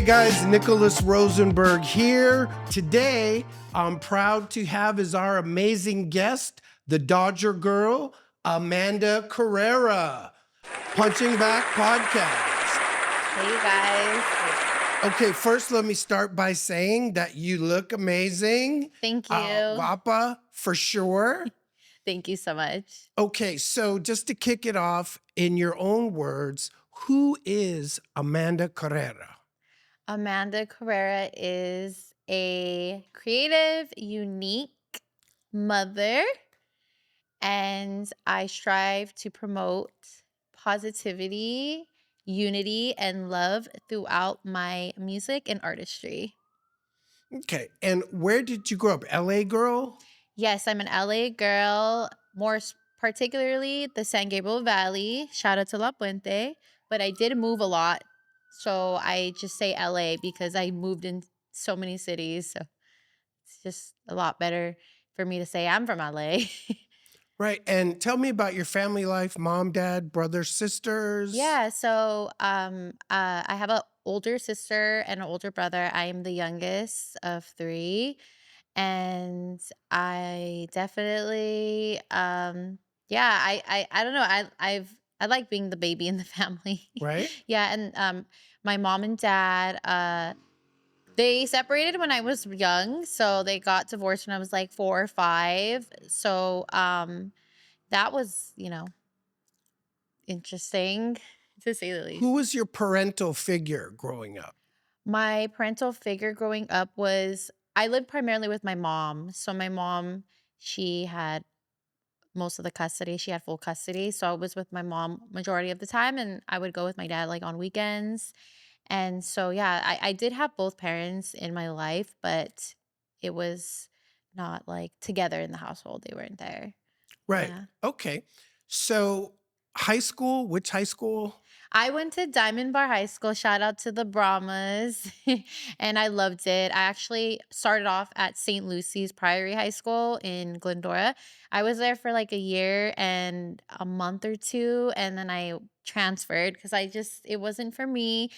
guys, Nicholas Rosenberg here. Today, I'm proud to have as our amazing guest, the Dodger girl, Amanda Carrera. Punching Back Podcast. Hey, you guys. Okay, first let me start by saying that you look amazing. Thank you. Guapa, for sure. Thank you so much. Okay, so just to kick it off, in your own words, who is Amanda Carrera? Amanda Carrera is a creative, unique mother, and I strive to promote positivity, unity, and love throughout my music and artistry. Okay, and where did you grow up? LA girl? Yes, I'm an LA girl, particularly the San Gabriel Valley. Shout out to La Puente. But I did move a lot. So I just say LA because I moved in so many cities. So it's just a lot better for me to say I'm from LA. Right, and tell me about your family life, mom, dad, brothers, sisters. Yeah, so I have an older sister and an older brother. I am the youngest of three. And I definitely yeah, I don't know. I like being the baby in the family. Right? Yeah, and my mom and dad they separated when I was young, so they got divorced when I was like 4 or 5. So that was, interesting to say the least. Who was your parental figure growing up? My parental figure growing up was I lived primarily with my mom. So my mom, she had most of the custody. She had full custody. So I was with my mom majority of the time and I would go with my dad like on weekends. And so yeah, I did have both parents in my life, but it was not like together in the household. They weren't there. Right. Yeah. Okay. So high school, which high school? I went to Diamond Bar High School. Shout out to the Brahmas. And I loved it. I actually started off at St. Lucy's Priory High School in Glendora. I was there for like a year and a month or two. And then I transferred because it wasn't for me.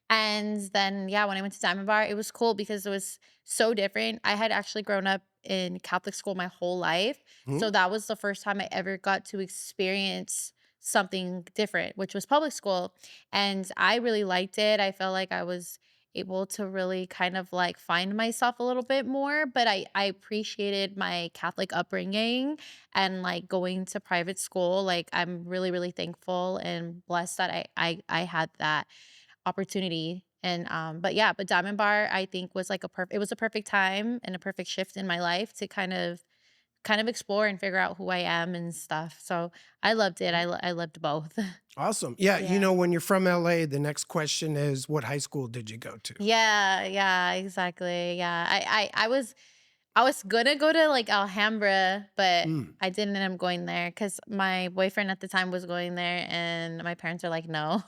And then, yeah, when I went to Diamond Bar, it was cool because it was so different. I had actually grown up in Catholic school my whole life. Hmm? So that was the first time I ever got to experience something different, which was public school. And I really liked it. I felt like I was able to really kind of like find myself a little bit more, but I appreciated my Catholic upbringing and like going to private school. Like I'm really, really thankful and blessed that I had that opportunity. And but Diamond Bar I think was like it was a perfect time and a perfect shift in my life to kind of explore and figure out who I am and stuff. So I loved it. I loved both. Awesome. Yeah, Yeah. when you're from LA, the next question is what high school did you go to? Yeah, exactly. Yeah. I was gonna go to like Alhambra, but Mm. I didn't end up going there because my boyfriend at the time was going there and my parents are like, no.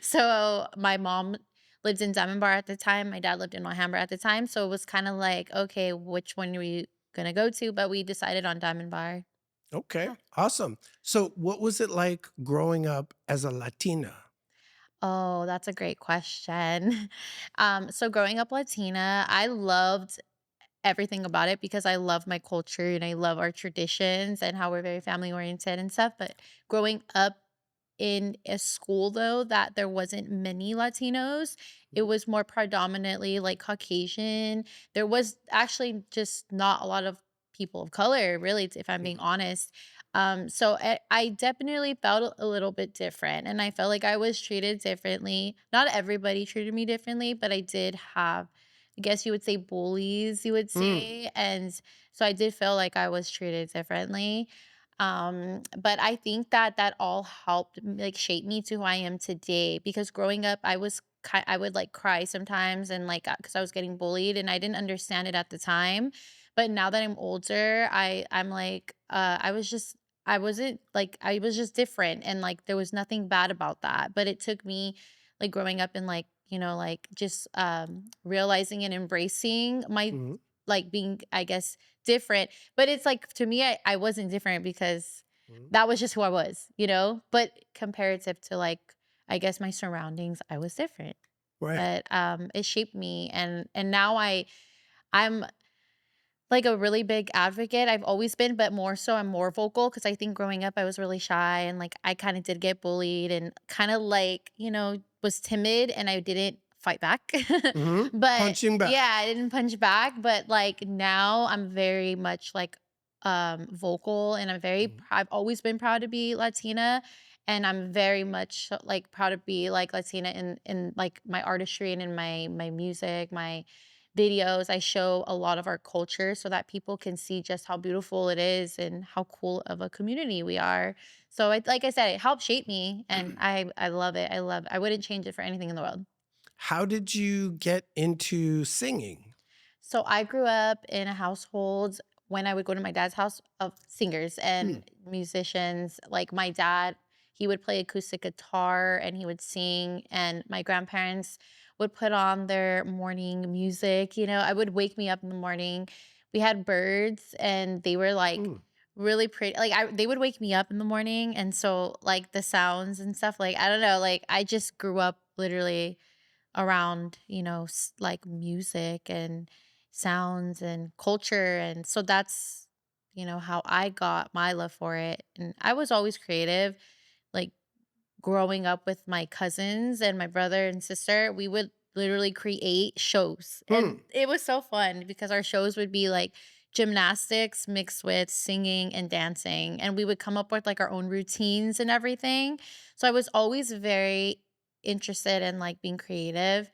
So my mom lived in Diamond Bar at the time. My dad lived in Alhambra at the time. So it was kind of like, okay, which one are we gonna go to? But we decided on Diamond Bar. Okay, Yeah. awesome. So what was it like growing up as a Latina? Oh, that's a great question. So growing up Latina, I loved everything about it because I love my culture and I love our traditions and how we're very family oriented and stuff. But growing up in a school though that there wasn't many Latinos, it was more predominantly like Caucasian. There was actually just not a lot of people of color, really, if I'm being honest. So I definitely felt a little bit different, and I felt like I was treated differently. Not everybody treated me differently, but I did have, I guess you would say, bullies, you would Mm. say, and so I did feel like I was treated differently. But I think that that all helped like shape me to who I am today because growing up I would like cry sometimes and like because I was getting bullied and I didn't understand it at the time. But now that I'm older, I'm like I wasn't like I was just different and like there was nothing bad about that. But it took me like growing up and like like just realizing and embracing my Mhm. like being, I guess, different. But it's like to me, I wasn't different because Mhm. that was just who I was. But comparative to like I guess my surroundings, I was different. Right. but, it shaped me, and now I'm like a really big advocate. I've always been, but more so I'm more vocal because I think growing up I was really shy and like I kind of did get bullied and kind of like, was timid and I didn't fight back. But Punching yeah, back. I didn't punch back, but like now I'm very much like vocal and Mhm. I've always been proud to be Latina, and I'm very much like proud to be like Latina in like my artistry and in my music, my videos. I show a lot of our culture so that people can see just how beautiful it is and how cool of a community we are. So like I said, it helped shape me and I love it. I wouldn't change it for anything in the world. How did you get into singing? So I grew up in a household when I would go to my dad's house of singers Hmm. and musicians. Like my dad, he would play acoustic guitar and he would sing, and my grandparents would put on their morning music. I would wake me up in the morning. We had birds and they were like Mm. really pretty. Like they would wake me up in the morning, and so like the sounds and stuff. Like I don't know. Like I just grew up literally around, like music and sounds and culture. And so that's, how I got my love for it. And I was always creative. Like growing up with my cousins and my brother and sister, we would literally create shows. And Hmm. it was so fun because our shows would be like gymnastics mixed with singing and dancing. And we would come up with like our own routines and everything. So I was always very interested in like being creative.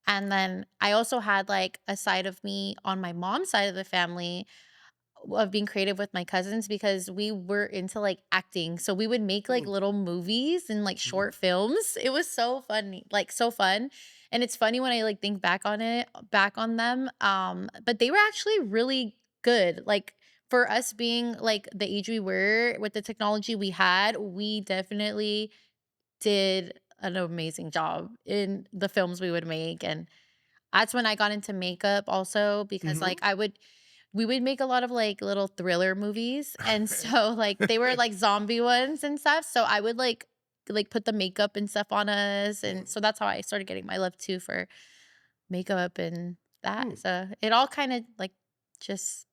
And then I also had like a side of me on my mom's side of the family of being creative with my cousins because we were into like acting. So we would make like Hmm. little movies and like Mhm. short films. It was so funny, like so fun. And it's funny when I like think back on them. But they were actually really good. Like for us being like the age we were with the technology we had, we definitely did an amazing job in the films we would make. And that's when I got into makeup also because Mhm. like we would make a lot of like little thriller movies. And Right. so like they were like zombie ones and stuff. So I would like put the makeup and stuff on us. And Mhm. so that's how I started getting my love too for makeup and Hmm. that. So it all kind of like just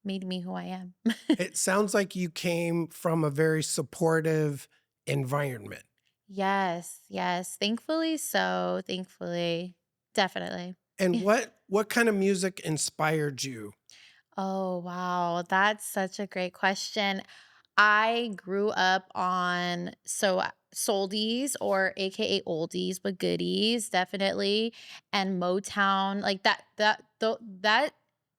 made me who I am. It sounds like you came from a very supportive environment. Yes, yes. Thankfully so. Thankfully. Definitely. And what kind of music inspired you? Oh, wow. That's such a great question. I grew up on soldies or AKA oldies but goodies, definitely, and Motown, like that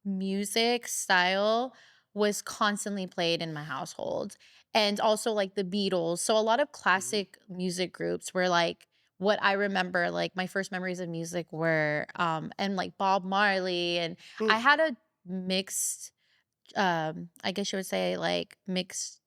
music style was constantly played in my household, and also like the Beatles. So a lot of Mhm. classic music groups were like what I remember, like my first memories of music were and like Bob Marley, and I Hmm. had a mixed I guess you would say like mixture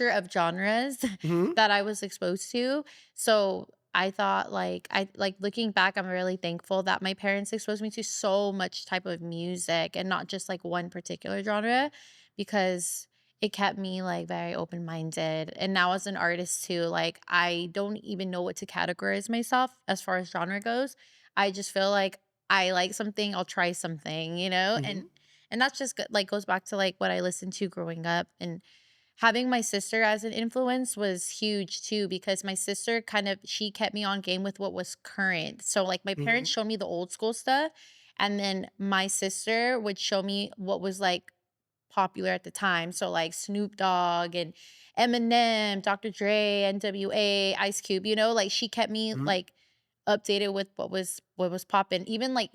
of genres Mhm. that I was exposed to. So I thought I like looking back, I'm really thankful that my parents exposed me to so much type of music and not just like one particular genre because it kept me like very open-minded. And now as an artist too, like I don't even know what to categorize myself as far as genre goes. I just feel like I like something, I'll try something, Mhm. and that's just like goes back to like what I listened to growing up. And having my sister as an influence was huge too because my sister she kept me on game with what was current. So like my parents Mhm. showed me the old school stuff, and then my sister would show me what was like popular at the time. So like Snoop Dogg and Eminem, Dr. Dre, NWA, Ice Cube, like she kept me Mhm. like updated with what was popping. Even like,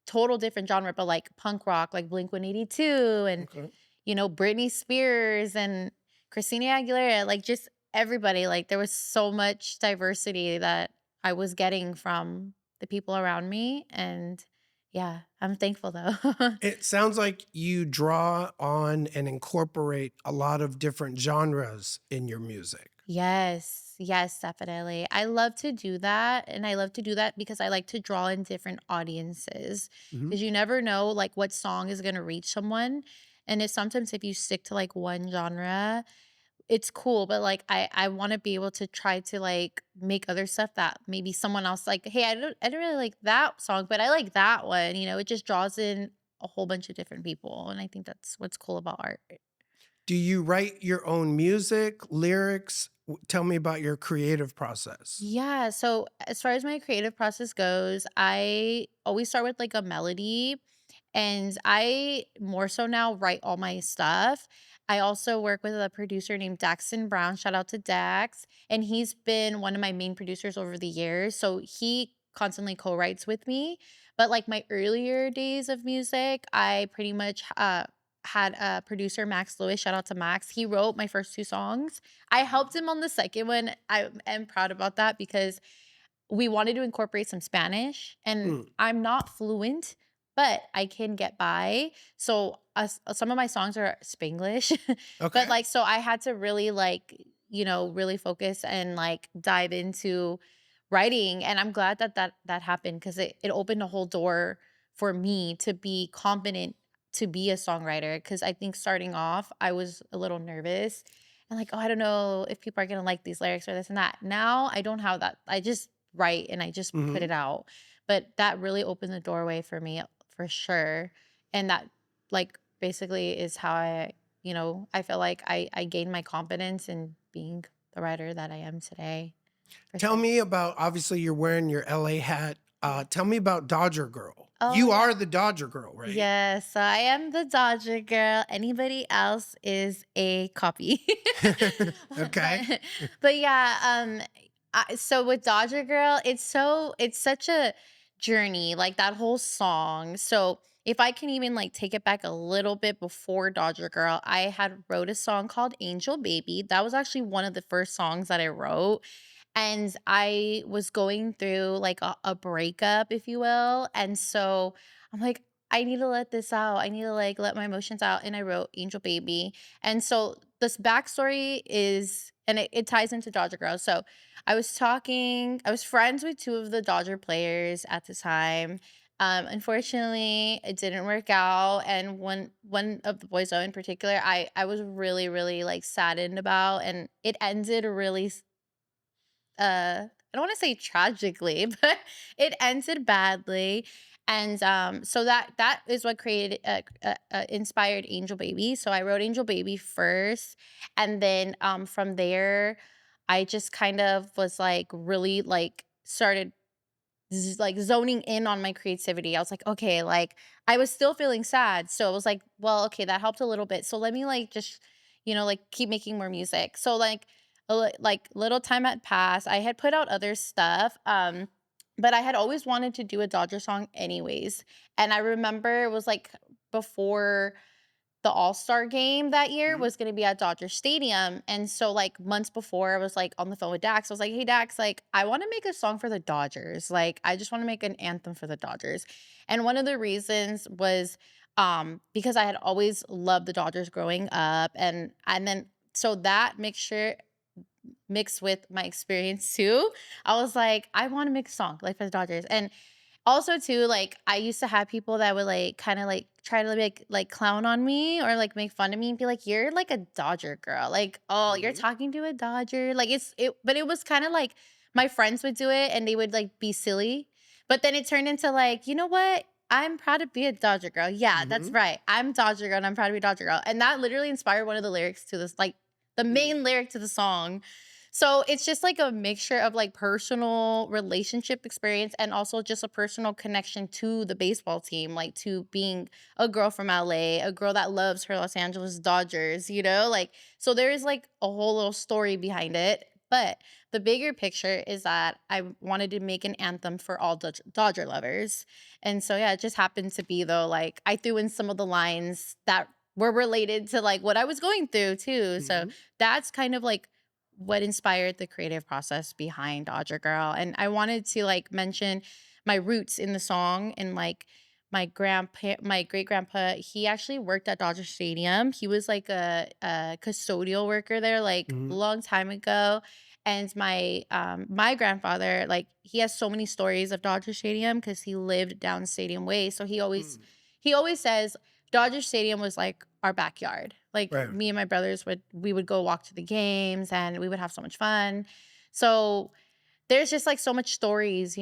total different genre, but like punk rock, like Blink 182 and Okay. Britney Spears and Christina Aguilera, like just everybody. Like there was so much diversity that I was getting from the people around me. And yeah, I'm thankful though. It sounds like you draw on and incorporate a lot of different genres in your music. Yes, yes, definitely. I love to do that. And I love to do that because I like to draw in different audiences Mhm. because you never know like what song is going to reach someone. And if sometimes if you stick to like one genre, it's cool, but, like, I wanna be able to try to, like, make other stuff that maybe someone else like, "Hey, I don't really like that song, but I like that one," it just draws in a whole bunch of different people, and I think that's what's cool about art. Do you write your own music, lyrics? Tell me about your creative process. Yeah, so as far as my creative process goes, I always start with, like, a melody, and I more so now write all my stuff. I also work with a producer named Daxton Brown, shout out to Dax, and he's been one of my main producers over the years, so he constantly co-writes with me. But, like, my earlier days of music, I pretty much, had a producer, Max Lewis, shout out to Max. He wrote my first 2 songs. I helped him on the second one. I am proud about that because we wanted to incorporate some Spanish, and Mm, I'm not fluent, but I can get by. So, some of my songs are Spanglish, but, okay. like, so I had to really, like, really focus and, like, dive into writing, and I'm glad that that happened because it opened a whole door for me to be confident to be a songwriter. Because I think starting off, I was a little nervous and like, "Oh, I don't know if people are gonna like these lyrics or this and that." Now, I don't have that. I just write and I just put Mhm. it out. But that really opened the doorway for me for sure. And that like basically is how I feel like I gained my confidence in being the writer that I am today for Tell sure. me about, obviously, you're wearing your LA hat. Yeah. Tell me about Dodger Girl. Oh You yeah. are the Dodger Girl, right? Yes, so I am the Dodger girl. Anybody else is a copy. Okay. but but yeah, so with Dodger Girl, it's such a journey, like that whole song. So if I can even like take it back a little bit before Dodger Girl, I had wrote a song called Angel Baby. That was actually one of the first songs that I wrote. And I was going through like a breakup, if you will. And so I'm like, I need to let this out. I need to like let my emotions out. And I wrote Angel Baby. And so this backstory is, and it ties into Dodger Girl. So I was friends with 2 of the Dodger players at the time. Unfortunately, it didn't work out. And one of the boys, though, in particular, I was really, really like saddened about. And it ended really I don't wanna say tragically, but it ended badly, and, so that is what created inspired Angel Baby, so I wrote Angel Baby first, and then, from there, I just kind of was, like, really, like, started like zoning in on my creativity. I was like, okay, like I was still feeling sad. So I was like, well, okay, that helped a little bit. So let me like just, like keep making more music. So like like little time had passed. I had put out other stuff. But I had always wanted to do a Dodger song anyways. And I remember it was like before the All-Star game that year Mhm. was gonna be at Dodger Stadium, and so, like, months before, I was, like, on the phone with Dax. I was like, "Hey, Dax, like, I wanna make a song for the Dodgers. Like, I just wanna make an anthem for the Dodgers." And one of the reasons was, because I had always loved the Dodgers growing up, and then so that mixture mixed with my experience too, I was like, "I wanna make a song, like, for the Dodgers." And also too, like, I used to have people that would, like, kinda, like, try to, like, clown on me or, like, make fun of me and be like, "You're, like, a Dodger girl." Like, "Oh, you're Mhm. talking to a Dodger." Like, but it was kinda like my friends would do it and they would, like, be silly, but then it turned into, like, "You know what? I'm proud to be a Dodger girl. Yeah, that's Mhm. right. I'm Dodger girl and I'm proud to be a Dodger girl." And that literally inspired one of the lyrics to this, like, the Mm. main lyric to the song. So it's just like a mixture of like personal relationship experience and also just a personal connection to the baseball team, like to being a girl from LA, a girl that loves her Los Angeles Dodgers, Like, so there is like a whole little story behind it. But the bigger picture is that I wanted to make an anthem for all Dodger lovers. And so, yeah, it just happened to be though, like I threw in some of the lines that were related to like what I was going through too. So Mhm. that's kind of like what inspired the creative process behind Dodger Girl. And I wanted to like mention my roots in the song and like my great grandpa, he actually worked at Dodger Stadium. He was like a custodial worker there like a Mhm. long time ago. And my grandfather, like he has so many stories of Dodger Stadium because he lived down Stadium Way. So Mm. he always says Dodger Stadium was like our backyard. Like Right. me and my brothers would go walk to the games and we would have so much fun. So there's just like so much stories,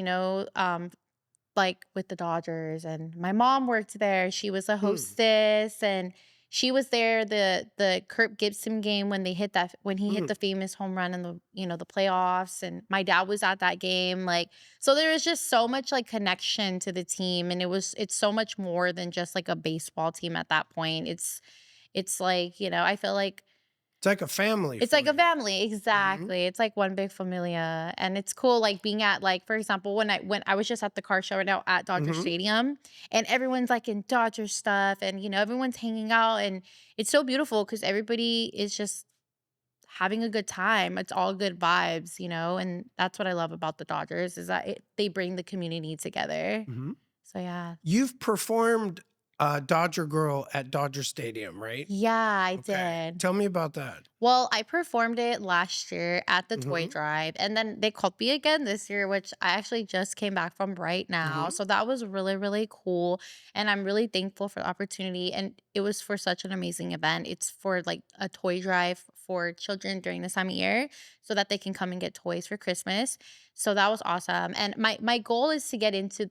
like with the Dodgers, and my mom worked there. She was a Mm, hostess, and she was there the Kurt Gibson game when he hit mm. the famous home run in the playoffs, and my dad was at that game. Like, so there was just so much like connection to the team, and it's so much more than just like a baseball team at that point. It's like, I feel like It's like a family it's for like a you. family, Mhm, exactly. It's like one big familia, and it's cool, like, being at, like, for example, when I was just at the car show right now at Dodger mhm. Stadium, and everyone's, like, in Dodger stuff, and, everyone's hanging out, and it's so beautiful because everybody is just having a good time. It's all good vibes, and that's what I love about the Dodgers is that they bring the community together. Mhm. So, yeah. You've performed, Dodger Girl at Dodger Stadium, right? Yeah, I Okay. did. Tell me about that. Well, I performed it last year at the toy Mhm, drive, and then they called me again this year, which I actually just came back from right now. mhm, So that was really, really cool. And I'm really thankful for the opportunity. And it was for such an amazing event. It's for like a toy drive for children during this time of year so that they can come and get toys for Christmas. So that was awesome. And my goal is to get into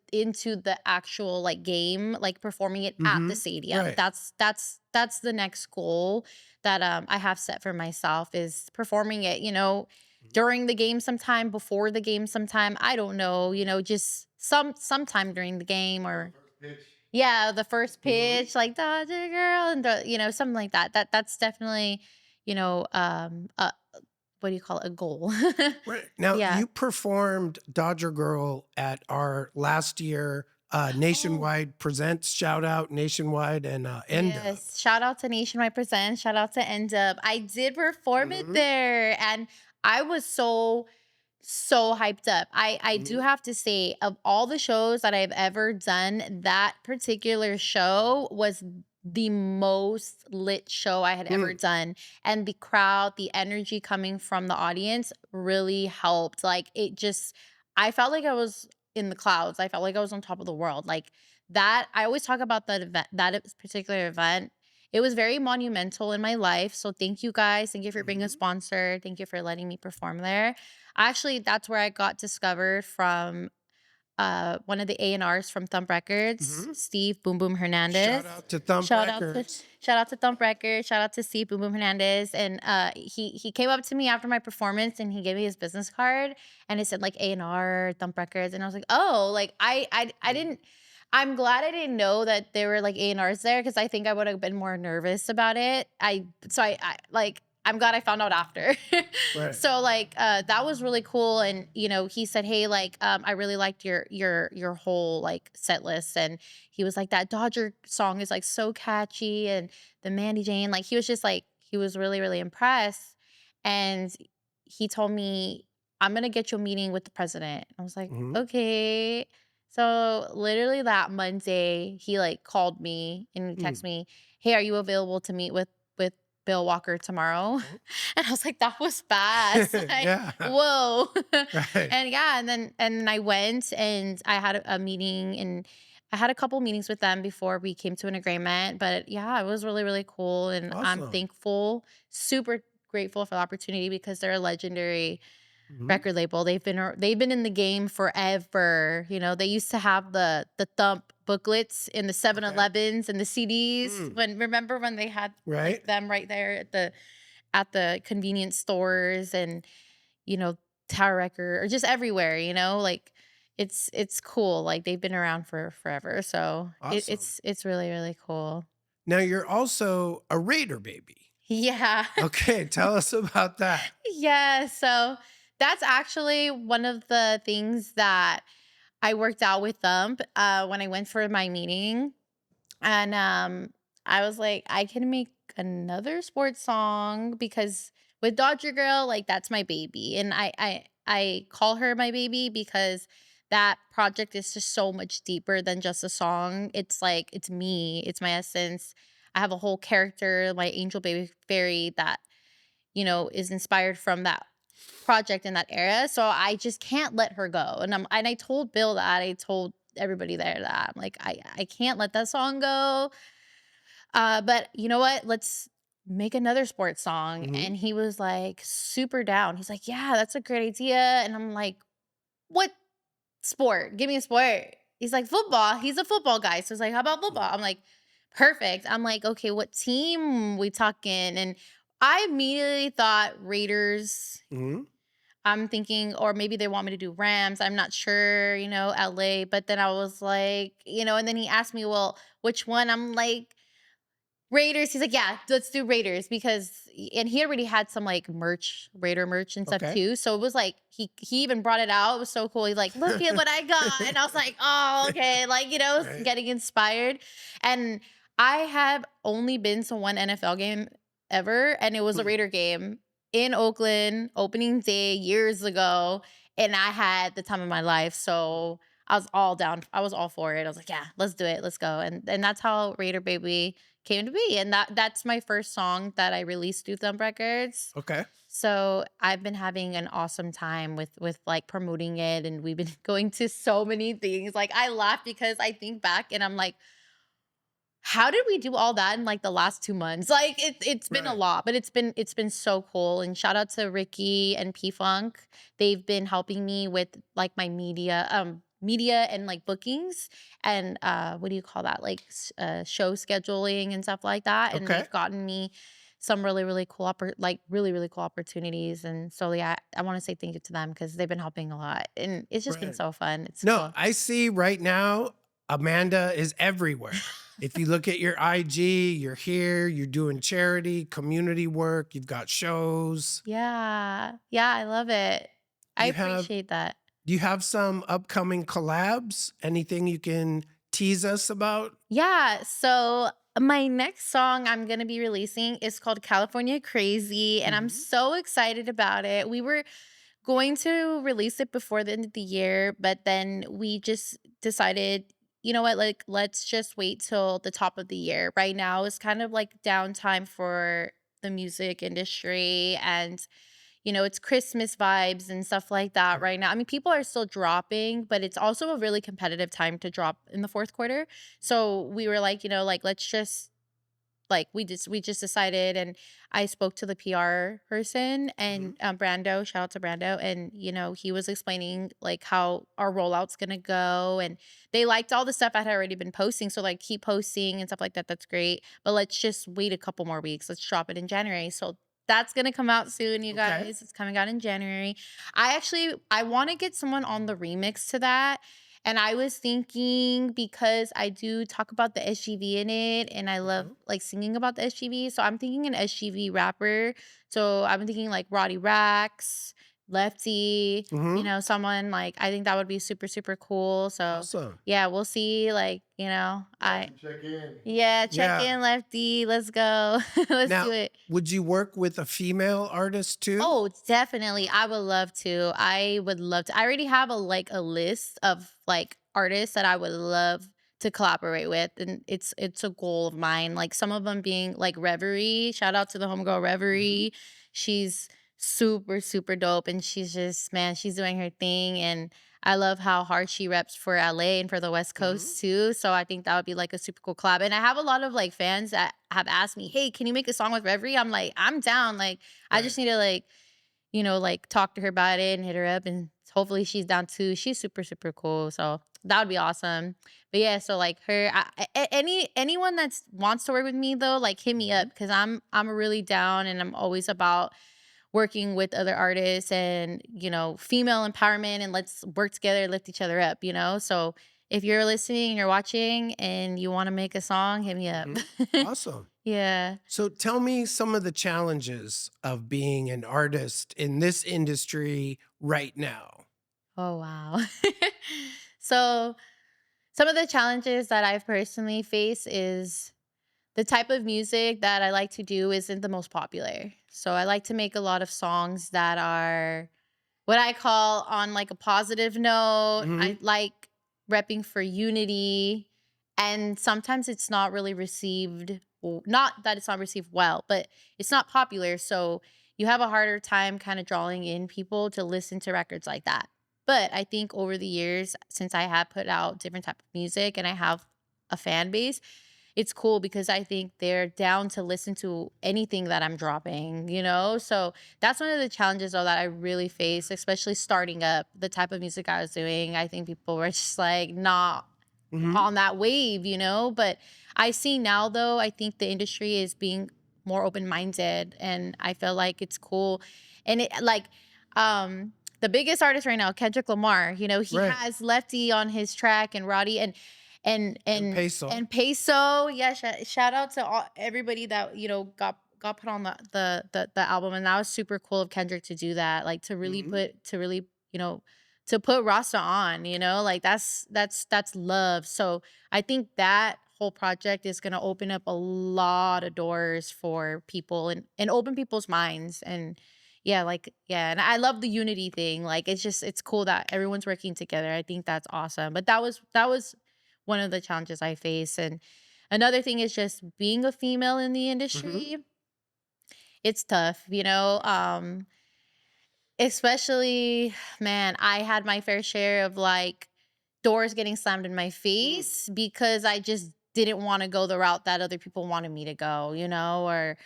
the actual like game, like performing it at the mhm. stadium. Right. That's the next goal that I have set for myself is performing it, Mhm. during the game sometime, before the game sometime. I don't know, just sometime during the game Oh, the or first pitch. yeah, the first Mhm. pitch, like Dodger girl, and something like that. That's definitely, what do you call it? A goal. Right. Now, Yeah. you performed Dodger Girl at our last year, Oh, Nationwide Presents shout out Nationwide and, End Up. yes. Shout out to Nationwide Presents. Shout out to End Up. I did perform it Mhm, there, and I was so hyped up. I do mhm, have to say, of all the shows that I've ever done, that particular show was the most lit show I had ever mm, done. And the crowd, the energy coming from the audience really helped. Like I felt like I was in the clouds. I felt like I was on top of the world. Like that, I always talk about that particular event. It was very monumental in my life. So thank you guys. Thank you for being a mhm, sponsor. Thank you for letting me perform there. Actually, that's where I got discovered from one of the A&Rs from Thump Records, mhm. Steve Boom Boom Shout Hernandez. out to Thump Shout out to Records. shout out to Thump Records, shout out to Steve Boom Boom Hernandez. And he came up to me after my performance and he gave me his business card and it said like A&R Thump Records. And I was like, oh, like I Mhm. didn't I'm glad I didn't know that there were like A&Rs there because I think I would have been more nervous about it. I like I'm glad I found out after. Right. So like that was really cool. And he said, hey, like I really liked your whole like set list. And he was like, that Dodger song is like so catchy, and the Mandy Jane, like he was just like he was really, really impressed. And he told me, I'm gonna get you a meeting with the president. I was like, Mhm, okay. So literally that Monday, he like called me and he texted mm. me, hey, are you available to meet with Bill Walker tomorrow? Oh. And I was like, that was fast. Like, Yeah. whoa. Right. And yeah, and then I went and I had a meeting, and I had a couple meetings with them before we came to an agreement. But yeah, it was really, really cool. And I'm Awesome. thankful, super grateful for the opportunity because they're a legendary Mhm. record label. They've been in the game forever. They used to have the Thump booklets in the Seven Okay. Elevens and the CDs. Mm. Remember when they had like Right? them right there at the convenience stores, and you know Tower Record or just everywhere. Like it's cool. Like they've been around for forever. So Awesome. it's really, really cool. Now you're also a Raider baby. Yeah. Okay, tell us about that. Yeah, so that's actually one of the things that I worked out with them when I went for my meeting. And I was like, I can make another sports song because with Dodger Girl, like that's my baby. And I call her my baby because that project is just so much deeper than just a song. It's like it's me, it's my essence. I have a whole character, my angel baby fairy that is inspired from that project in that era. So I just can't let her go. And I told Bill that. I told everybody there that I'm like, I can't let that song go. But you know what? make another sports song. Mhm. And he was like super down. He's like, yeah, that's a great idea. And I'm like, what sport? Give me a sport. He's like, football. He's a football guy. So it's like, how about football? I'm like, perfect. I'm like, okay, what team we talking? And I immediately thought Raiders. Mhm. I'm thinking, or maybe they want me to do Rams. I'm not sure, LA. But then I was like, and then he asked me, well, which one? I'm like, Raiders. He's like, yeah, let's do Raiders because, and he already had some like merch, Raider merch and stuff Okay. too. So it was like he even brought it out. It was so cool. He's like, look at what I got, and I was like, oh, okay, like Right. getting inspired. And I have only been to one NFL game ever, and it was a Hmm. Raider game in Oakland, opening day years ago, and I had the time of my life. So I was all down. I was all for it. I was like, yeah, let's do it. Let's go. And that's how Raider Baby came to be, and that's my first song that I released through Thumb Records. Okay. So I've been having an awesome time with like promoting it, and we've been going to so many things. Like I laugh because I think back and I'm like, how did we do all that in like the last 2 months? Like it's been a Right. lot, but it's been so cool. And shout out to Ricky and P Funk. They've been helping me with like my media and like bookings and what do you call that? Like show scheduling and stuff like that. And Okay. they've gotten me some really really cool really really cool opportunities. And so yeah, I want to say thank you to them because they've been helping a lot. And it's just been Right. so fun. It's No, cool. I see right now Amanda is everywhere. If you look at your IG, you're here, you're doing charity, community work, you've got shows. Yeah. Yeah, I love it. Do I you have appreciate that. do you have some upcoming collabs? Anything you can tease us about? Yeah, so my next song I'm gonna be releasing is called California Crazy, and I'm Mhm. so excited about it. We were going to release it before the end of the year, but then we just decided, you know what, like let's just wait till the top of the year. Right now is kind of like downtime for the music industry, and it's Christmas vibes and stuff like that Right. right now. I mean, people are still dropping, but it's also a really competitive time to drop in the fourth quarter. So we were like, like let's just like we just decided, and I spoke to the PR person and Mhm. Brando, shout out to Brando, and he was explaining like how our rollout's gonna go, and they liked all the stuff I had already been posting. So like keep posting and stuff like that. That's great. But let's just wait a couple more weeks. Let's drop it in January. So that's gonna come out soon, you Okay. guys. It's coming out in January. I want to get someone on the remix to that. And I was thinking because I do talk about the SGV in it and I love Mhm. like singing about the SGV. So I'm thinking an SGV rapper. So I'm thinking like Roddy Rax, Lefty, Mhm. someone like I think that would be super, super cool. So Awesome. yeah, we'll see. Like, We'll have to check in. yeah, check Yeah. in, Lefty. Let's go. Let's do Now, it. would you work with a female artist too? Oh, definitely. I would love to. I would love to. I already have a list of like artists that I would love to collaborate with, and it's a goal of mine. Like some of them being like Reverie. Shout out to the homegirl Mhm. Reverie. She's super super dope, and she's just man, she's doing her thing, and I love how hard she reps for LA and for the West Mhm. Coast too. So I think that would be like a super cool collab. And I have a lot of like fans that have asked me, "Hey, can you make a song with Reverie?" I'm like, I'm down. Like I Right. just need to like, like talk to her about it and hit her up, and hopefully she's down too. She's super super cool, so that would be awesome. But yeah, so like her, anyone that wants to work with me though, like hit me up Mhm. because I'm really down, and I'm always about working with other artists and female empowerment, and let's work together, lift each other up. So if you're listening, you're watching, and you want to make a song, hit me up. Mhm. Awesome. Yeah. So tell me some of the challenges of being an artist in this industry right now. Oh, wow. So, some of the challenges that I've personally faced is the type of music that I like to do isn't the most popular. So, I like to make a lot of songs that are what I call on like a positive note. I Mhm. like repping for unity, and sometimes it's not really received, not that it's not received well, but it's not popular. So you have a harder time kind of drawing in people to listen to records like that. But I think over the years, since I have put out different type of music and I have a fan base, it's cool because I think they're down to listen to anything that I'm dropping, you know? So that's one of the challenges though that I really face, especially starting up the type of music I was doing. I think people were just like not Mm-hmm. on that wave, you know? But I see now though, I think the industry is being more open-minded and I feel like it's cool. And it like the biggest artist right now, Kendrick Lamar, you know, he Right. has Lefty on his track and Roddy and And and peso. and Peso. Yeah, shout out to everybody that, you know, got put on the album, and that was super cool of Kendrick to do that, like Mm-hmm. to really, you know, to put Rasta on, you know, like that's love. So I think that whole project is gonna open up a lot of doors for people and open people's minds. And yeah, like yeah, and I love the unity thing. Like it's cool that everyone's working together. I think that's awesome. But that was one of the challenges I face. And another thing is just being a female in the Mm-hmm. industry. It's tough, you know. Especially, man, I had my fair share of like doors getting slammed in my Mm. face because I just didn't want to go the route that other people wanted me to go, you know, or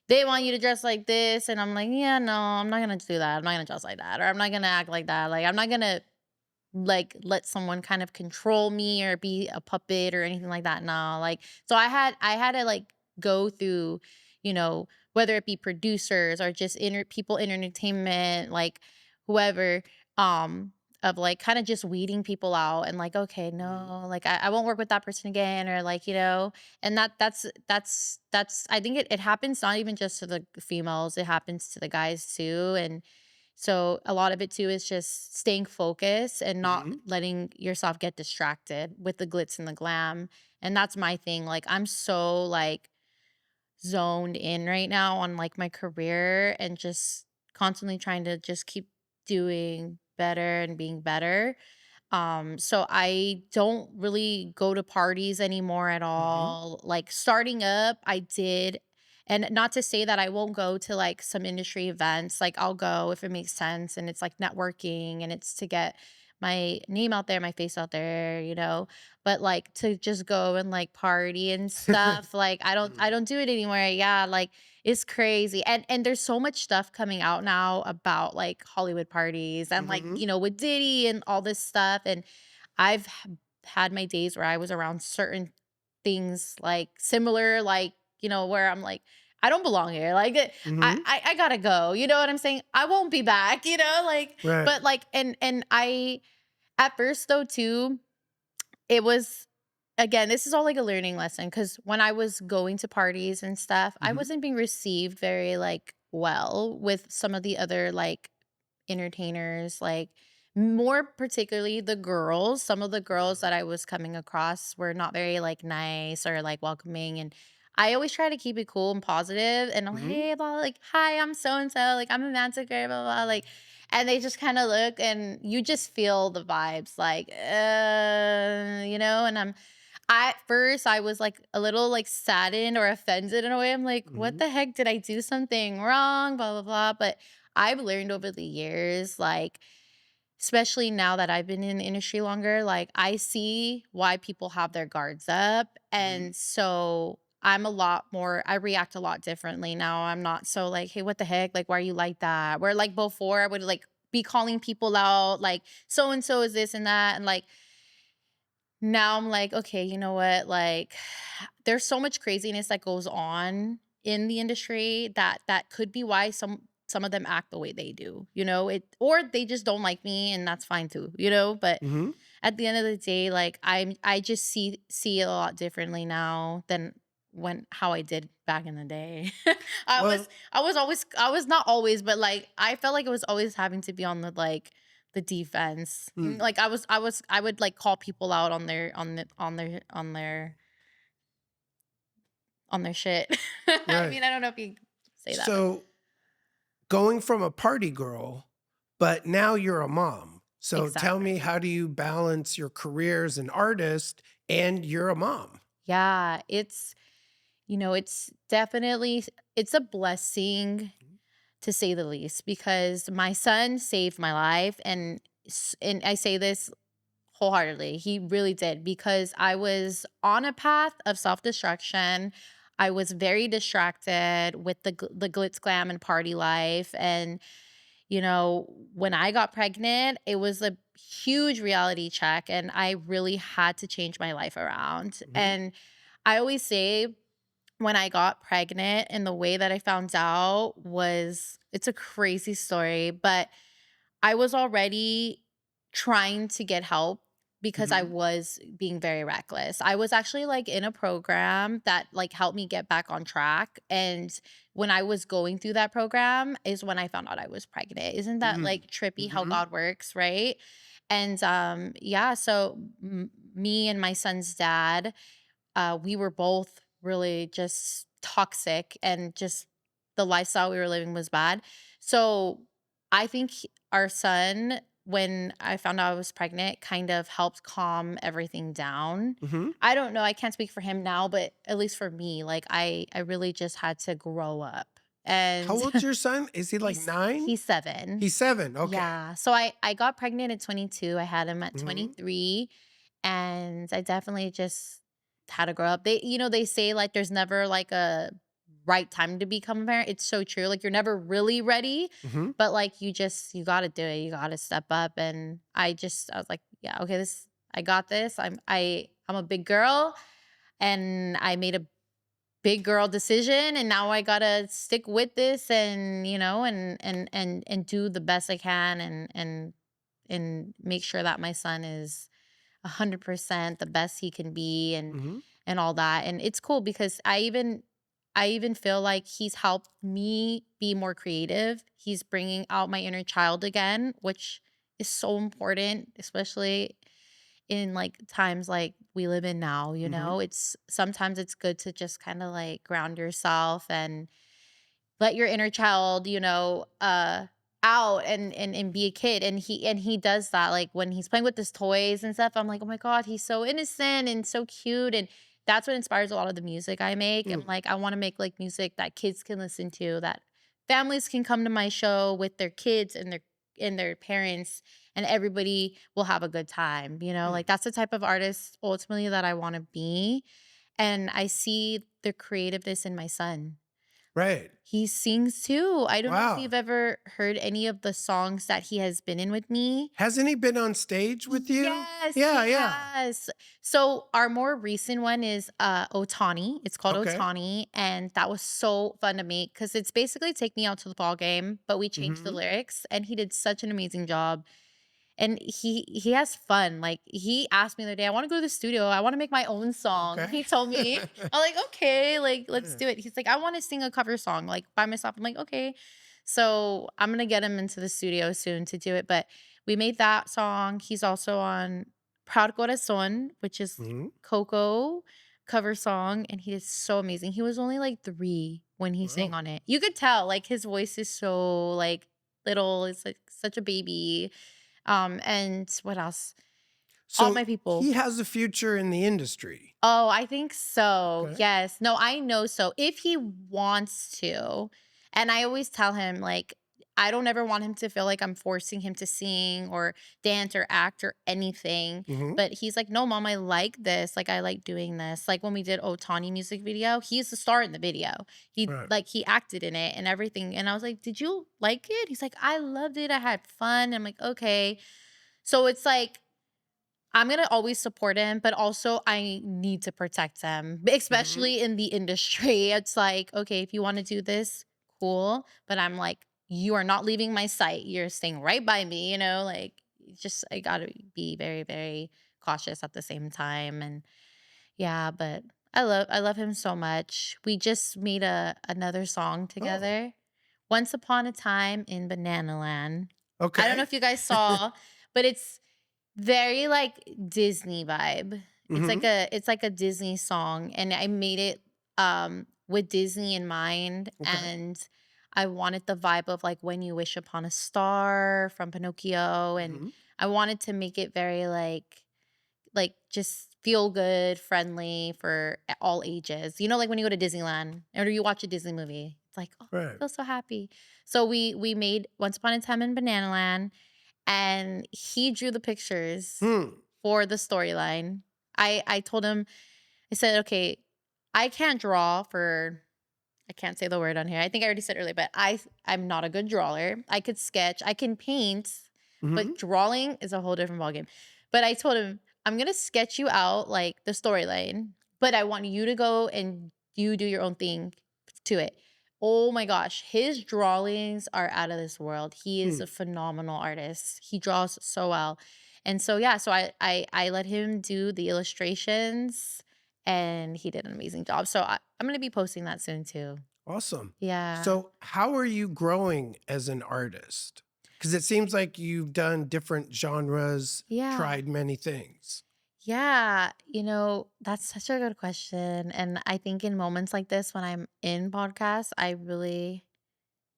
they want you to dress like this. And I'm like, yeah, no, I'm not going to do that. I'm not going to dress like that. Or I'm not going to act like that. Like, I'm not going to like let someone kind of control me or be a puppet or anything like that. No, like so I had to like go through, you know, whether it be producers or just people in entertainment, like whoever, of like kind of just weeding people out and like, okay, Mm-hmm. no, like I won't work with that person again, or like, you know, and that's I think it happens not even just to the females, it happens to the guys too. And so a lot of it too is just staying focused and not Mm-hmm. letting yourself get distracted with the glitz and the glam. And that's my thing. Like I'm so like zoned in right now on like my career and just constantly trying to just keep doing better and being better. So I don't really go to parties anymore at Mm-hmm. all. Like starting up, I did. And not to say that I won't go to like some industry events. Like I'll go if it makes sense and it's like networking and it's to get my name out there, my face out there, you know. But like to just go and like party and stuff, like I don't do it anymore. Yeah, like it's crazy. And there's so much stuff coming out now about like Hollywood parties and like, Mm-hmm. you know, with Diddy and all this stuff. And I've had my days where I was around certain things like similar, like, you know, where I'm like, I don't belong here. Like Mm-hmm. I gotta go. You know what I'm saying? I won't be back, you know, like, Right. but like and I at first though too, it was again, this is all like a learning lesson because when I was going to parties and stuff, I Mm-hmm. wasn't being received very like well with some of the other like entertainers, like more particularly the girls. Some of the girls that I was coming across were not very like nice or like welcoming. And I always try to keep it cool and positive. And I'm like, Mm-hmm. hey, blah, like, hi, I'm so and so. Like, I'm a Manticore, blah, blah. Like, and they just kind of look and you just feel the vibes, like, you know, and at first I was like a little like saddened or offended in a way. I'm like, what Mm-hmm. the heck? Did I do something wrong? Blah, blah, blah. But I've learned over the years, like, especially now that I've been in the industry longer, like, I see why people have their guards up. Mm-hmm. And so I react a lot differently now. I'm not so like, hey, what the heck? Like, why are you like that? Where like before I would like be calling people out, like, so and so is this and that. And like, now I'm like, okay, you know what? Like there's so much craziness that goes on in the industry that could be why some of them act the way they do, you know? It or they just don't like me and that's fine too, you know? But Mm-hmm. at the end of the day, like I just see it a lot differently now than when how I did back in the day. Well, I was not always, but like I felt like it was always having to be on the defense. mm, Like I would like call people out on their shit. I right. mean, I don't know if you say that, but So going from a party girl, but now you're a mom. So tell me, exactly. how do you balance your career as an artist and you're a mom? Yeah, it's you know, it's definitely it's a blessing to say the least because my son saved my life and I say this wholeheartedly. He really did because I was on a path of self-destruction. I was very distracted with the glitz glam and party life, and when I got pregnant, it was a huge reality check and I really had to change my life around. Mhm. And I always say when I got pregnant and the way that I found out was it's a crazy story, but I was already trying to get help because I Mhm. was being very reckless. I was actually like in a program that like helped me get back on track. And when I was going through that program is when I found out I was pregnant. Isn't that Mm. like trippy how Mhm. God works, right? And yeah, so me and my son's dad, we were both really just toxic and just the lifestyle we were living was bad. So I think our son, when I found out I was pregnant, kind of helped calm everything down. Mhm. I don't know, I can't speak for him now, but at least for me, like I really just had to grow up. How And old's your son? Is he like he's 9? he's 7. He's 7, okay. Yeah. So I got pregnant at 22. I had him at Mhm. 23, and I definitely just had to grow up. They say like there's never like a right time to become a parent. It's so true. Like you're never really ready, Mhm. but like you got to do it. You got to step up, and I was like, yeah, okay, this I got this. I'm a big girl and I made a big girl decision and now I gotta stick with this and and do the best I can and make sure that my son is 100% the best he can be Mhm. and all that. And it's cool because I even feel like he's helped me be more creative. He's bringing out my inner child again, which is so important, especially in like times like we live in now. Mhm. It's sometimes it's good to just kind of like ground yourself and let your inner child, out and be a kid. And he does that. Like when he's playing with his toys and stuff, I'm like, oh my God, he's so innocent and so cute. And that's what inspires a lot of the music I make. And Mm. like I want to make like music that kids can listen to, that families can come to my show with their kids and their parents, and everybody will have a good time. Mm. Like that's the type of artist ultimately that I want to be. And I see the creativeness in my son. Right. He sings too. I don't know if Wow. you've ever heard any of the songs that he has been in with me. Hasn't he been on stage with you? Yes, Yeah, he yeah. has. So our more recent one is Otani. It's called Okay. Otani, and that was so fun to make because it's basically Take Me Out to the Ball Game, but we changed the Mhm. lyrics and he did such an amazing job. And he has fun. Like, he asked me the other day, "I wanna go to the studio. I wanna make my own song." Okay. He told me. I'm like, "Okay, like, let's Yeah. do it." He's like, "I wanna sing a cover song, like, by myself." I'm like, "Okay." So, I'm gonna get him into the studio soon to do it, but we made that song. He's also on Proud Corazon, which is Mhm. Coco cover song, and he is so amazing. He was only, like, 3 when he sang Wow. on it. You could tell, like, his voice is so, like, little. It's, like, such a baby. And what else? All So my people. he has a future in the industry. Oh, I think so. Okay. Yes. No, I know so. If he wants to, and I always tell him, like, I don't ever want him to feel like I'm forcing him to sing or dance or act or anything. Mhm. But he's like, no, mom, I like this. Like, I like doing this. Like when we did Otani music video, he's the star in the video. Right. He acted in it and everything. And I was like, did you like it? He's like, I loved it. I had fun. I'm like, okay. So it's like, I'm gonna always support him, but also I need to protect him, Mhm. especially in the industry. It's like, okay, if you want to do this, cool. But I'm like, you are not leaving my sight. You're staying right by me, like it's just I gotta be very, very cautious at the same time. And yeah, but I love him so much. We just made another song Oh, together. Once Upon a Time in Banana Land. I don't know okay. if you guys saw, but it's very, like, Disney vibe. Mhm. It's like a Disney song, and I made it, with Disney in mind, Okay. and I wanted the vibe of, like, When You Wish Upon a Star from Pinocchio, and Mhm. I wanted to make it very, just feel good, friendly for all ages. Like, when you go to Disneyland or you watch a Disney movie, it's like, "Oh, I Right. feel so happy." So we made Once Upon a Time in Banana Land, and he drew the pictures Hmm. for the storyline. I told him, I said, okay, I can't draw for, I can't say the word on here. I think I already said earlier, but I'm not a good drawer. I could sketch, I can paint, Hmm. but drawing is a whole different ballgame. But I told him, I'm gonna sketch you out like the storyline, but I want you to go and you do your own thing to it. Oh my gosh, his drawings are out of this world. He is a phenomenal artist. He draws so well. And so yeah, so I let him do the illustrations and he did an amazing job. So I'm gonna be posting that soon too. Awesome. Yeah. So, how are you growing as an artist? Because it seems like you've done different genres, Yeah. tried many things. Yeah. That's such a good question. And I think in moments like this, when I'm in podcasts, I really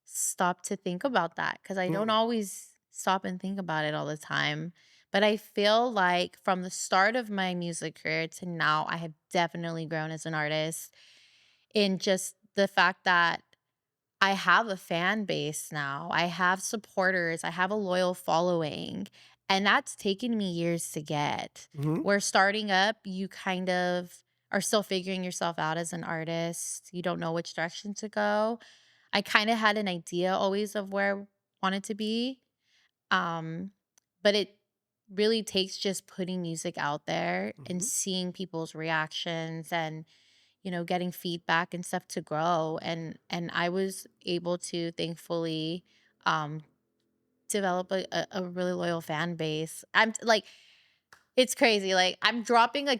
stop to think about that because I don't Mm, always stop and think about it all the time. But I feel like from the start of my music career to now, I have definitely grown as an artist in just the fact that I have a fan base now. I have supporters. I have a loyal following. And that's taken me years to get. mhm, Where starting up, you kind of are still figuring yourself out as an artist. You don't know which direction to go. I kind of had an idea always of where I wanted to be. Um, but it really takes just putting music out there and mhm, seeing people's reactions and getting feedback and stuff to grow. And I was able to thankfully um develop a really loyal fan base. Like, it's crazy. Like, I'm dropping a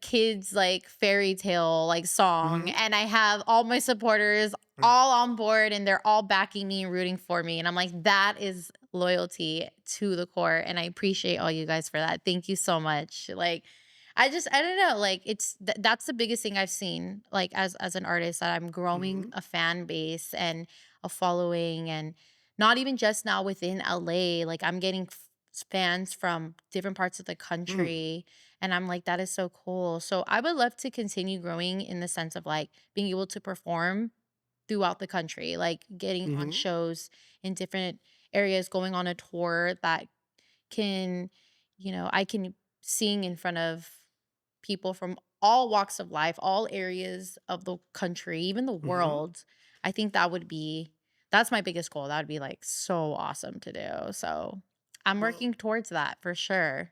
kid's like fairy tale like song, mhm, and I have all my supporters mm. all on board and they're all backing me and rooting for me. And I'm like, that is loyalty to the core. And I appreciate all you guys for that. Thank you so much. Like, I don't know, like that's the biggest thing I've seen, like as an artist, that I'm growing Mhm, a fan base and a following, and not even just now within LA, like I'm getting fans from different parts of the mm, country. And I'm like, that is so cool. So I would love to continue growing in the sense of like being able to perform throughout the country, like getting on mhm, shows in different areas, going on a tour that can, I can sing in front of people from all walks of life, all areas of the country, even the mhm. world. I think that's my biggest goal. That would be like so awesome to do. So I'm Well, working towards that for sure.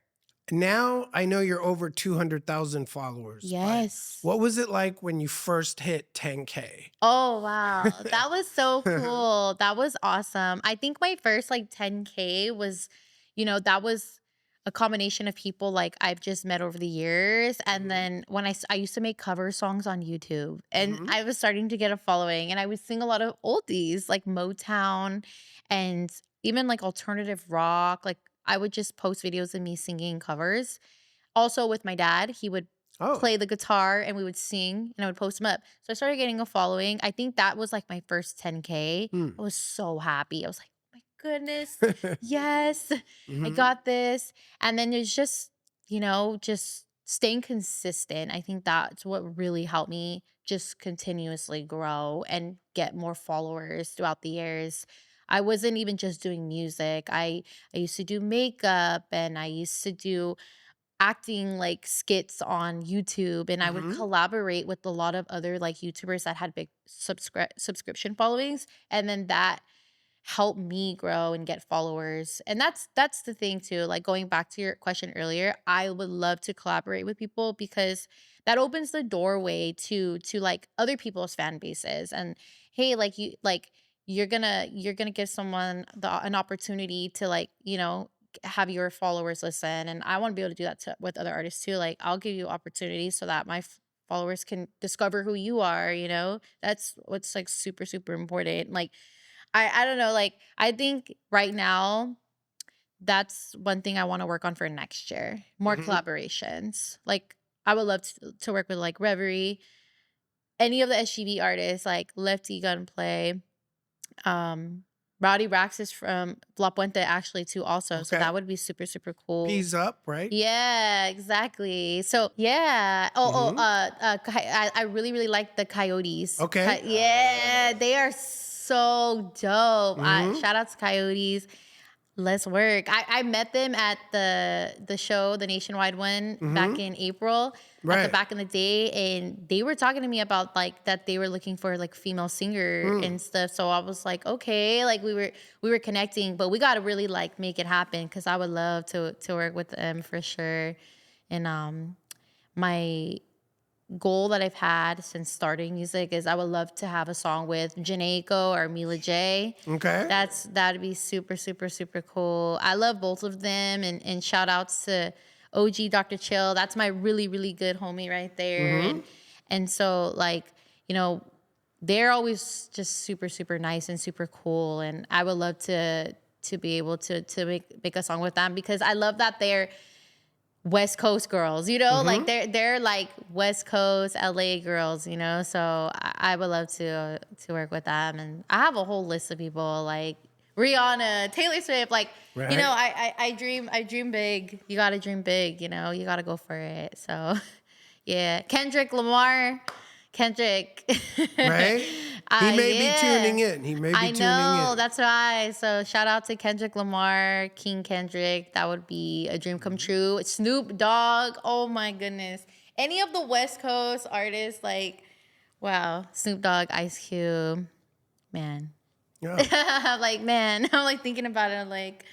now I know you're over 200,000 followers, but Yes. what was it like when you first hit 10K? Oh, wow. That was so cool. That was awesome. I think my first like 10K was, that was a combination of people like I've just met over the years. And Mhm, then when I used to make cover songs on YouTube, and mhm, I was starting to get a following, and I would sing a lot of oldies like Motown and even like alternative rock. Like, I would just post videos of me singing covers. Also with my dad, he would oh. play the guitar and we would sing and I would post them up. So I started getting a following. I think that was like my first 10K. Mm. I was so happy. I was like, "Oh my goodness, yes, I Mhm, got this." And then it's just staying consistent. I think that's what really helped me just continuously grow and get more followers throughout the years. I wasn't even just doing music. I used to do makeup, and I used to do acting like skits on YouTube, and I would mhm, collaborate with a lot of other like YouTubers that had big subscription followings, and then that helped me grow and get followers. And that's the thing too. Like, going back to your question earlier, I would love to collaborate with people because that opens the doorway to like other people's fan bases. And hey, like you're gonna give someone an opportunity to like have your followers listen, and I want to be able to do that with other artists too. Like, I'll give you opportunities so that my followers can discover who you are. That's what's like super super important. Like, I don't know, like, I think right now, that's one thing I wanna work on for next year, more mhm. collaborations. Like, I would love to work with, like, Reverie, any of the SGB artists, like Lefty Gunplay, um, Rowdy Rax is from La Puente actually too also, so Okay. that would be super, super cool. Peas up, right? Yeah, exactly. So yeah. Mhm. I really really like the Coyotes. Okay. Yeah, they are so dope. Mhm. Shout out to Coyotes. Let's work. I met them at the show, the nationwide one, back in April, Right. back in the day, and they were talking to me about like that they were looking for like female singer and stuff. So I was like, okay, like we were connecting, but we got to really like make it happen because I would love to work with them for sure. And my goal that I've had since starting music is I would love to have a song with Janae Aiko or Mila J. Okay. That'd be super, super, super cool. I love both of them, and shout outs to OG Dr. Chill. That's my really, really good homie right there. And so like, you know, they're always just super, super nice and super cool. And I would love to be able to make a song with them because I love that they're West Coast girls, you know, like they're like West Coast LA girls, you know. So I would love to work with them, and I have a whole list of people like Rihanna, Taylor Swift, like Right. you know, I dream big. You gotta dream big, you know. You gotta go for it. So yeah, Kendrick Lamar, Kendrick, Right? He may be tuning in. He may be I tuning know, in. that's right. So shout out to Kendrick Lamar, King Kendrick. That would be a dream come true. Snoop Dogg. Oh my goodness. Any of the West Coast artists, like, wow, Snoop Dogg, Ice Cube, man. Yeah. I'm like, man, I'm like thinking about it. I'm like,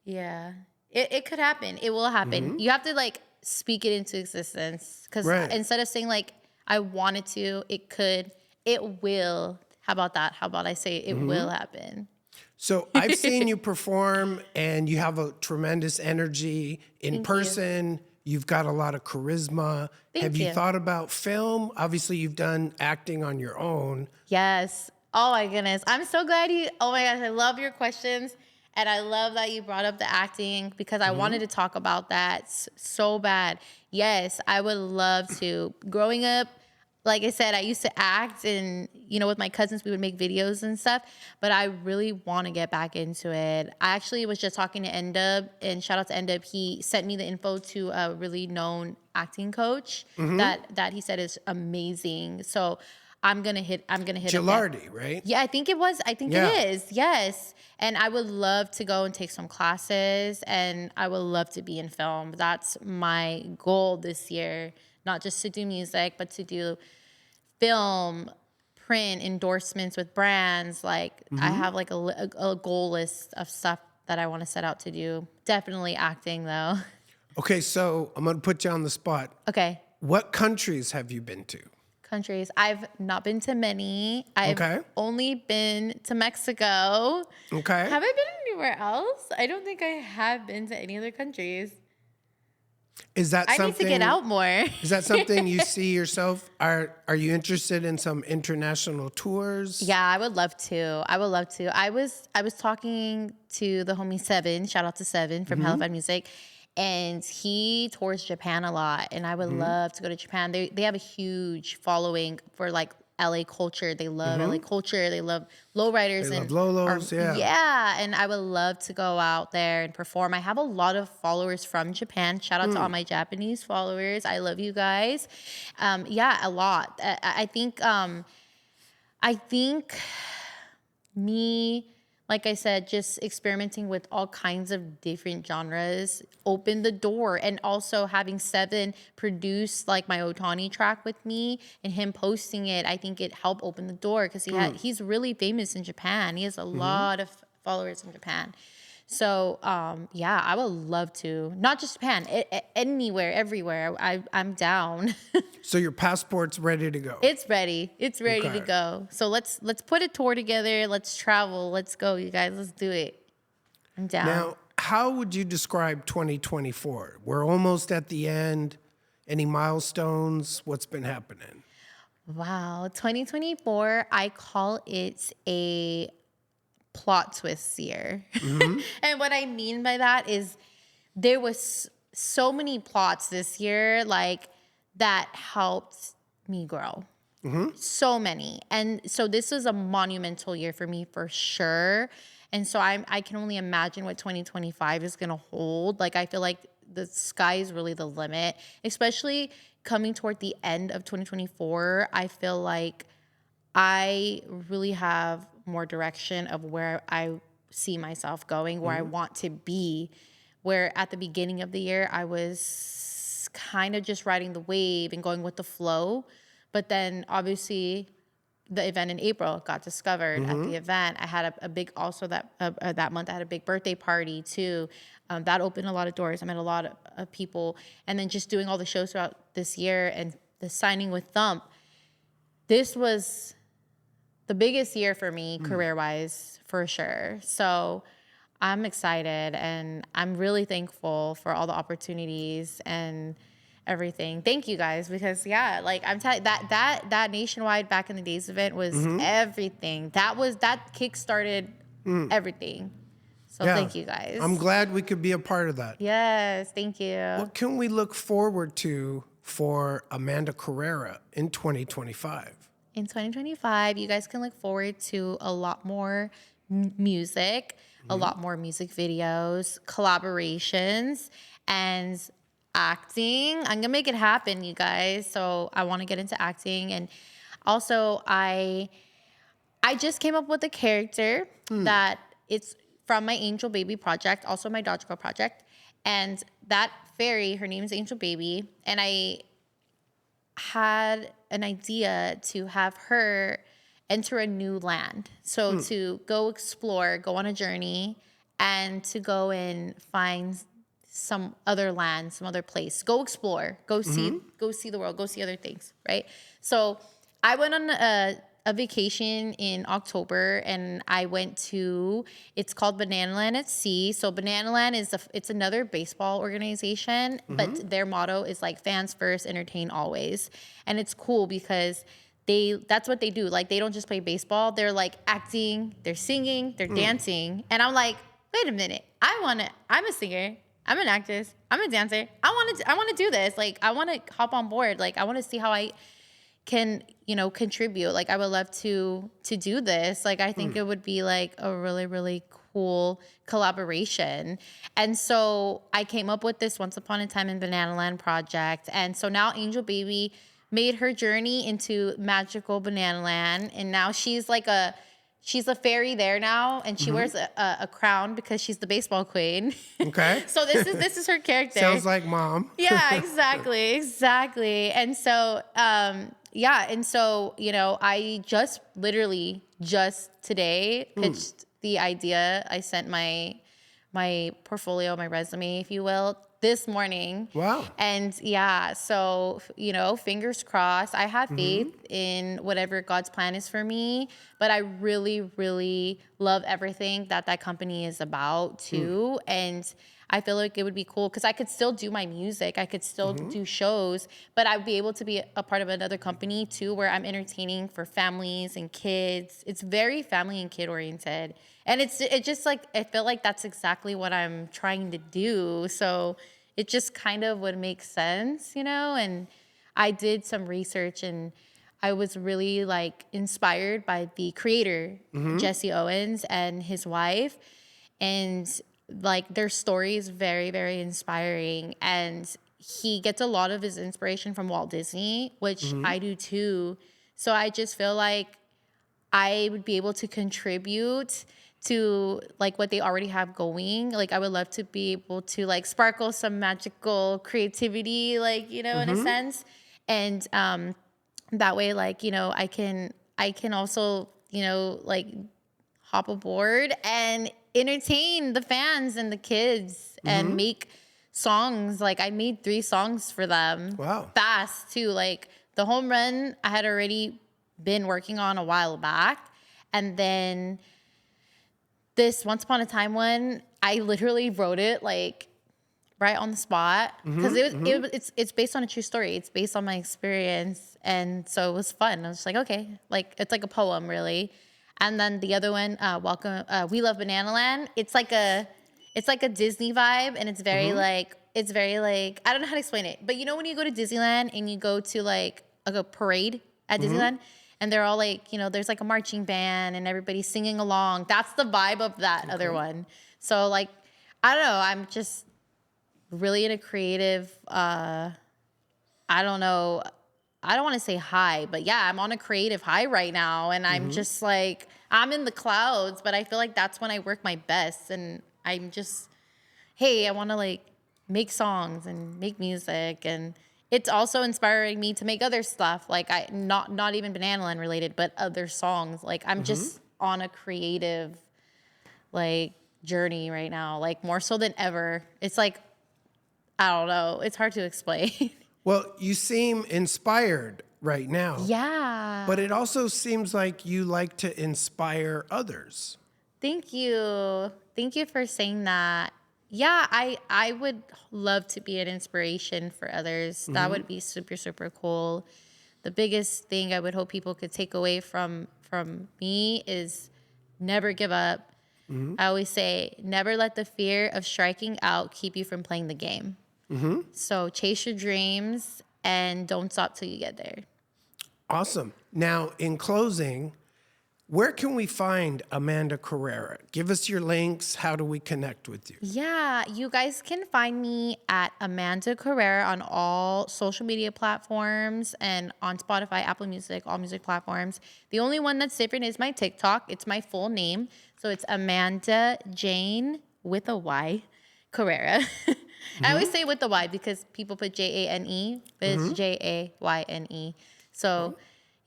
yeah, it could happen. It will happen. You have to like speak it into existence because Right. instead of saying like, I wanted to, it could, it will. How about that? How about I say it will happen? So I've seen you perform, and you have a tremendous energy in Thank you. person. You've got a lot of charisma. Thank Have you you. thought about film? Obviously, you've done acting on your own. Yes. Oh my goodness. I'm so glad you, oh my gosh, I love your questions. And I love that you brought up the acting because I wanted to talk about that so bad. Yes, I would love to. Growing up, like I said, I used to act and, you know, with my cousins, we would make videos and stuff, but I really want to get back into it. I actually was just talking to Endub, and shout out to Endub. He sent me the info to a really known acting coach that he said is amazing. So I'm gonna hit him up. Gilardi, right? Yeah, I think it was. I think Yeah. it is. Yes. And I would love to go and take some classes, and I would love to be in film. That's my goal this year, not just to do music, but to do film, print, endorsements with brands. Like I have like a goal list of stuff that I want to set out to do. Definitely acting though. Okay, so I'm going to put you on the spot. Okay. What countries have you been to? Countries. I've not been to many. I've Okay. only been to Mexico. Okay. Have I been anywhere else? I don't think I have been to any other countries. Is that I something? need to get out more. Is that something you see yourself? Are you interested in some international tours? Yeah, I would love to. I would love to. I was talking to the homie Seven. Shout out to Seven from Halifax Music. And he tours Japan a lot, and I would love to go to Japan. They have a huge following for like LA culture. They love LA culture. They love lowriders They and love Lolos, yeah. yeah. And I would love to go out there and perform. I have a lot of followers from Japan. Shout out to all my Japanese followers. I love you guys. Yeah, a lot. I think me, like I said, just experimenting with all kinds of different genres opened the door. And also having Seven produce like my Otani track with me and him posting it, I think it helped open the door because he's really famous in Japan. He has a lot of followers in Japan. So, yeah, I would love to. Not just Japan, anywhere, everywhere. I'm down. So your passport's ready to go. It's ready. It's ready Okay. to go. So let's put a tour together. Let's travel. Let's go, you guys. Let's do it. I'm down. Now, how would you describe 2024? We're almost at the end. Any milestones? What's been happening? Wow, 2024. I call it a plot twist year. And what I mean by that is there was so many plots this year like that helped me grow. So many. And so this was a monumental year for me for sure. And so I can only imagine what 2025 is going to hold. Like I feel like the sky is really the limit, especially coming toward the end of 2024. I feel like I really have more direction of where I see myself going, where I want to be. Where at the beginning of the year, I was kind of just riding the wave and going with the flow. But then obviously the event in April got discovered at the event. I had a big, also that month, I had a big birthday party too. That opened a lot of doors. I met a lot of people. And then just doing all the shows throughout this year and the signing with Thump. This was the biggest year for me, career-wise, for sure. So I'm excited, and I'm really thankful for all the opportunities and everything. Thank you guys, because like I'm telling that nationwide back in the days event was everything. That kick-started everything. So thank you guys. I'm glad we could be a part of that. Yes, thank you. What can we look forward to for Amanda Carrera in 2025? In 2025, you guys can look forward to a lot more music, a lot more music videos, collaborations, and acting. I'm gonna make it happen, you guys. So I want to get into acting, and also I just came up with a character that it's from my Angel Baby project, also my Dodge Girl project, and that fairy, her name is Angel Baby, and I had an idea to have her enter a new land. So to go explore, go on a journey, and to go and find some other land, some other place. Go explore, go see the world, go see other things, right? So I went on a vacation in October, and I went to, it's called Banana Land at Sea. So Banana Land it's another baseball organization, but their motto is like fans first, entertain always. And it's cool because that's what they do. Like, they don't just play baseball. They're like acting, they're singing, they're dancing. And I'm like, wait a minute. I'm a singer. I'm an actress. I'm a dancer. I want to do this. Like, I want to hop on board. Like, I want to see how I can, contribute. Like, I would love to do this. Like, I think it would be like a really, really cool collaboration. And so I came up with this Once Upon a Time in Banana Land project. And so now Angel Baby made her journey into magical Banana Land. And now she's a fairy there now, and she wears a crown because she's the baseball queen. Okay. So this is her character. Sounds like mom. Yeah, exactly. And so, I just today pitched the idea. I sent my portfolio, my resume, if you will, this morning. Wow. And so, fingers crossed. I have faith in whatever God's plan is for me, but I really, really love everything that company is about too. And I feel like it would be cool because I could still do my music. I could still do shows, but I'd be able to be a part of another company too, where I'm entertaining for families and kids. It's very family and kid oriented. And it just like, I feel like that's exactly what I'm trying to do. So it just kind of would make sense, and I did some research, and I was really like inspired by the creator, Jesse Owens, and his wife. And like, their story is very, very inspiring. And he gets a lot of his inspiration from Walt Disney, which I do too. So I just feel like I would be able to contribute to like what they already have going. Like, I would love to be able to like sparkle some magical creativity, like, in a sense. And that way, like, I can also, like hop aboard and entertain the fans and the kids and make songs. Like, I made 3 songs for them. Wow. Fast too. Like, the Home Run I had already been working on a while back. And then this Once Upon a Time one, I literally wrote it like right on the spot because it's based on a true story. It's based on my experience, and so it was fun. I was just like, okay, like it's like a poem really. And then the other one, We Love Banana Land. It's like a Disney vibe, and it's very like I don't know how to explain it, but when you go to Disneyland and you go to like a parade at Disneyland. And they're all like, there's like a marching band and everybody's singing along. That's the vibe of that other one. So like, I don't know. I'm just really in a creative, I don't know. I don't want to say high, but yeah, I'm on a creative high right now. And I'm just like, I'm in the clouds, but I feel like that's when I work my best. And I'm just, hey, I want to like make songs and make music. And it's also inspiring me to make other stuff. Like not even Banana Land related, but other songs. Like I'm just on a creative like journey right now, like more so than ever. It's like, I don't know. It's hard to explain. Well, you seem inspired right now. Yeah. But it also seems like you like to inspire others. Thank you. Thank you for saying that. Yeah, I would love to be an inspiration for others. That would be super super cool. The biggest thing I would hope people could take away from me is never give up. I always say never let the fear of striking out keep you from playing the game. So chase your dreams and don't stop till you get there. Awesome. Now, in closing, where can we find Amanda Carrera? Give us your links. How do we connect with you? Yeah, you guys can find me at Amanda Carrera on all social media platforms and on Spotify, Apple Music, all music platforms. The only one that's different is my TikTok. It's my full name. So it's Amanda Jane with a Y, Carrera. I always say with the Y because people put Jane, but it's Jayne. So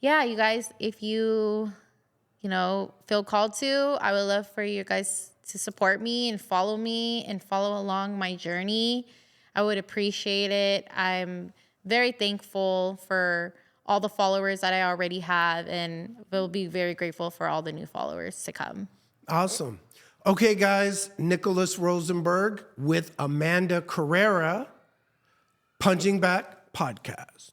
yeah, you guys, if you feel called to, I would love for you guys to support me and follow along my journey. I would appreciate it. I'm very thankful for all the followers that I already have and will be very grateful for all the new followers to come. Awesome. Okay, guys, Nicholas Rosenberg with Amanda Carrera, Punching Back Podcast.